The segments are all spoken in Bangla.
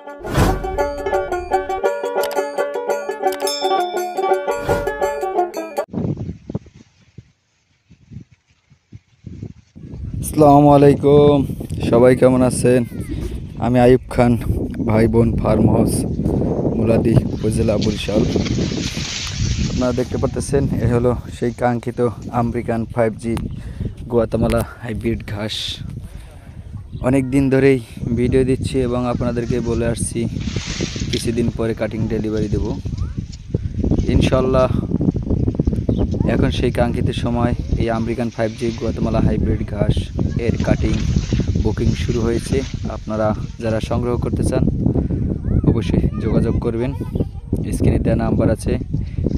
আসসালামু আলাইকুম, সবাই কেমন আছেন? আমি আইয়ুব খান, ভাই বোন ফার্ম হাউস, মুলাদি, উপজেলা, বরিশাল। আপনারা দেখতে পাচ্ছেন এ হলো সেই কাঙ্ক্ষিত আমেরিকান 5G গুয়াতেমালা হাইব্রিড ঘাস। অনেক দিন ধরেই ভিডিও দিচ্ছি এবং আপনাদেরকে বলে আসছি কিছুদিন পরে কাটিং ডেলিভারি দেব ইনশাল্লাহ। এখন সেই কাঙ্ক্ষিত সময় এই আমেরিকান 5G গুয়াতেমালা হাইব্রিড ঘাস এর কাটিং বুকিং শুরু হয়েছে। আপনারা যারা সংগ্রহ করতে চান অবশ্যই যোগাযোগ করবেন, স্ক্রিনে দেওয়া নাম্বার আছে।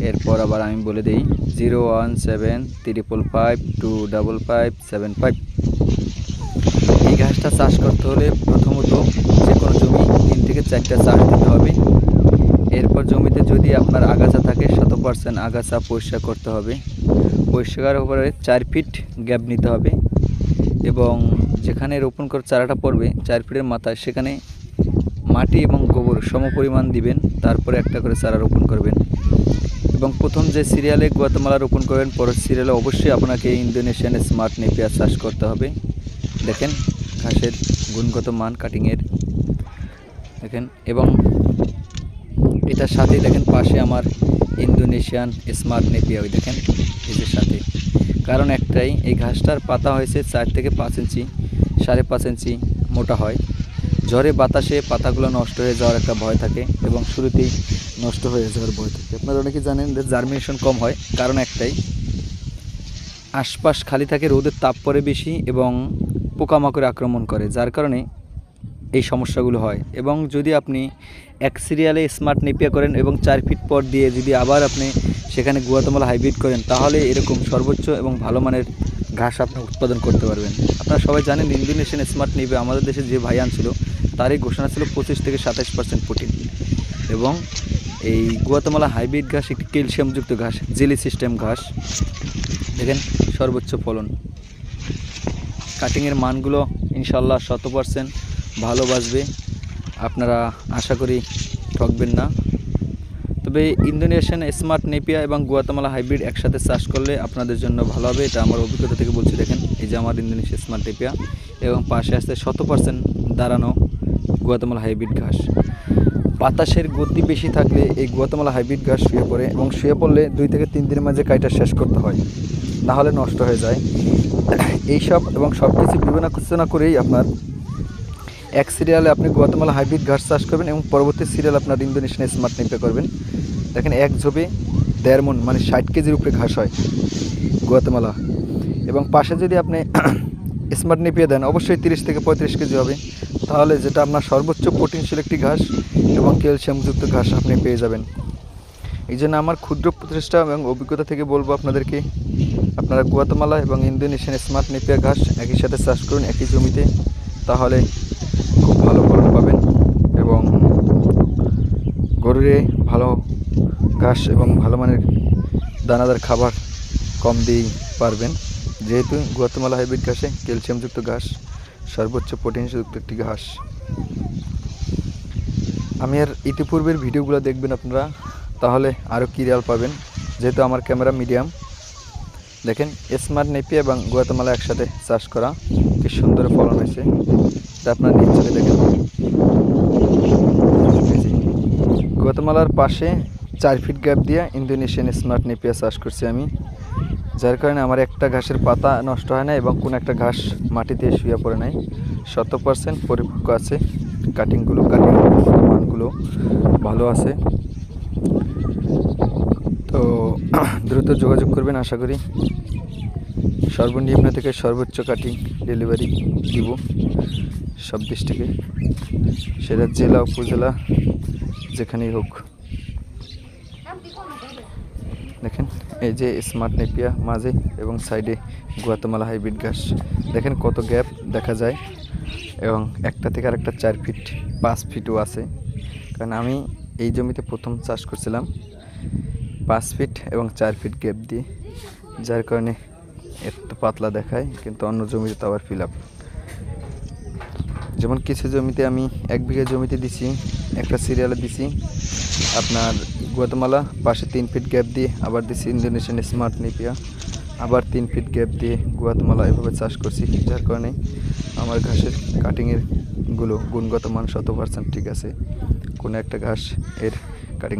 এরপর আবার আমি বলে দিই 01735525575। এই ঘাসটা চাষ করতে হলে প্রথমত যে কোনো জমি 3 থেকে 4টা চাষ দিতে হবে। এরপর জমিতে যদি আপনার আগাছা থাকে 100% আগাছা পরিষ্কার করতে হবে। পরিষ্কার করে 4 ফিট গ্যাপ নিতে হবে এবং যেখানে রোপণ করে চারাটা পড়বে 4 ফিটের মাথায় সেখানে মাটি এবং গোবর সমপরিমাণ দিবেন। তারপরে একটা করে চারা রোপণ করবেন এবং প্রথম যে সিরিয়ালে গুয়াতেমালা রোপণ করবেন পরের সিরিয়ালে অবশ্যই আপনাকে ইন্দোনেশিয়ান স্মার্ট নেপিয়ার চাষ করতে হবে। দেখেন ঘাসের গুণগত মান কাটিংয়ের দেখেন, এবং এটার সাথে দেখেন পাশে আমার ইন্দোনেশিয়ান স্মার্ট নেপিয়া দেখেন এদের সাথে। কারণ একটাই, এই ঘাসটার পাতা হয়েছে 4 থেকে 5 ইঞ্চি, 5.5 ইঞ্চি মোটা হয়। ঝড়ে বাতাসে পাতাগুলো নষ্ট হয়ে যাওয়ার একটা ভয় থাকে এবং শুরুতেই নষ্ট হয়ে যাওয়ার ভয় থাকে। আপনারা অনেকে জানেন যে জার্মিনেশন কম হয়, কারণ একটাই, আশপাশ খালি থাকে, রোদের তাপ পড়ে বেশি এবং পোকামাকড় আক্রমণ করে, যার কারণে এই সমস্যাগুলো হয়। এবং যদি আপনি এক সিরিয়ালে স্মার্ট নেপিয়া করেন এবং 4 ফিট পর দিয়ে যদি আবার আপনি সেখানে গুয়াতেমালা হাইব্রিড করেন তাহলে এরকম সর্বোচ্চ এবং ভালো মানের ঘাস আপনি উৎপাদন করতে পারবেন। আপনারা সবাই জানেন ইন্দোনেশিয়ান স্মার্ট নেপিয়া আমাদের দেশে যে ভাই আনছিল তারই ঘোষণা ছিল 25 থেকে 27% প্রোটিন। এবং এই গুয়াতেমালা হাইব্রিড ঘাস একটি ক্যালসিয়ামযুক্ত ঘাস, জেলি সিস্টেম ঘাস। দেখেন সর্বোচ্চ ফলন, কাটিংয়ের মানগুলো ইনশাল্লাহ 100% ভালো বাসবে। আপনারা আশা করি ঠকবেন না। তবে ইন্দোনেশিয়ান স্মার্ট নেপিয়া এবং গুয়াতেমালা হাইব্রিড একসাথে চাষ করলে আপনাদের জন্য ভালো হবে, এটা আমার অভিজ্ঞতা থেকে বলছি। দেখেন এই যে আমার ইন্দোনেশিয়া স্মার্ট নেপিয়া এবং পাশে আসছে 100% দাঁড়ানো গুয়াতেমালা হাইব্রিড ঘাস। বাতাসের গতি বেশি থাকলে এই গুয়াতেমালা হাইব্রিড ঘাস শুয়ে পড়ে এবং শুয়ে পড়লে 2 থেকে 3 দিনের মাঝে কাইটা শেষ করতে হয়, না হলে নষ্ট হয়ে যায়। এইসব এবং সব কিছু বিবেচনা করেই আপনার এক সিরিয়ালে আপনি গুয়াতেমালা হাইব্রিড ঘাস চাষ করবেন এবং পরবর্তী সিরিয়াল আপনার ইন্দোনেশিয়ান স্মার্ট নেপিয়া করবেন। দেখেন এক ঝোপে 1.5 মণ মানে 60 কেজির উপরে ঘাস হয় গুয়াতেমালা। এবং পাশে যদি আপনি স্মার্ট নেপিয়া দেন অবশ্যই 30 থেকে 35 কেজি হবে, তাহলে যেটা আপনার সর্বোচ্চ প্রোটিনশীল একটি ঘাস এবং ক্যালসিয়ামযুক্ত ঘাস আপনি পেয়ে যাবেন। এই জন্য আমার ক্ষুদ্র প্রচেষ্টা এবং অভিজ্ঞতা থেকে বলবো আপনাদেরকে, আপনারা গুয়াতেমালা এবং ইন্দোনেশিয়ান স্মার্ট নেপিয়া ঘাস একই সাথে চাষ করুন একই জমিতে, তাহলে খুব ভালো ফলন পাবেন এবং গরুরে ভালো ঘাস এবং ভালো মানের দানাদার খাবার কম দিয়েই পারবেন, যেহেতু গুয়াতেমালা হাইব্রিড ঘাসে ক্যালসিয়ামযুক্ত ঘাস, সর্বোচ্চ প্রোটিনযুক্ত একটি ঘাস। আমি আর ইতিপূর্বের ভিডিওগুলো দেখবেন আপনারা, তাহলে আরও ক্লিয়ার পাবেন, যেহেতু আমার ক্যামেরা মিডিয়াম। দেখেন স্মার্ট নেপিয়া এবং গুয়াতেমালা একসাথে চাষ করা কি সুন্দর ফলন হয়েছে, এটা আপনার নিশ্চয়ই দেখেন। গুয়াতেমালার পাশে 4 ফিট গ্যাপ দিয়ে ইন্দোনেশিয়ান স্মার্ট নেপিয়া চাষ করছি আমি, যার কারণে আমার একটা ঘাসের পাতা নষ্ট হয় না এবং কোনো একটা ঘাস মাটিতে শুয়ে পড়ে নাই। 100% পরিপক্ক আছে, কাটিং মানগুলো ভালো আছে। তো দ্রুত যোগাযোগ করবেন, আশা করি সর্বনিম্ন থেকে সর্বোচ্চ কাটিং ডেলিভারি দিব সব ডিস্ট্রিক্টে, সেটা জেলা উপজেলা যেখানেই হোক। দেখেন এই যে স্মার্ট নেপিয়া মাঝে এবং সাইডে গুয়াতেমালা হাইব্রিড ঘাস, দেখেন কত গ্যাপ দেখা যায় এবং একটা থেকে আরেকটা 4 ফিট 5 ফিটও আছে। কারণ আমি এই জমিতে প্রথম চাষ করছিলাম 5 ফিট এবং 4 ফিট গ্যাপ দিয়ে, যার কারণে এত পাতলা দেখায়, কিন্তু অন্য জমিতে তো আবার ফিল আপ। যেমন কিছু জমিতে আমি 1 বিঘা জমিতে দিছি একটা সিরিয়ালে দিছি আপনার গুয়াতেমালা, পাশে 3 ফিট গ্যাপ দিয়ে আবার দিছি ইন্দোনেশিয়ান স্মার্ট নেপিয়া, আবার 3 ফিট গ্যাপ দিয়ে গুয়াতেমালা, এভাবে চাষ করছি। যার কারণে আমার ঘাসের কাটিংয়ের গুণগত মান 100% ঠিক আছে। কোনো একটা ঘাস এর কাটিং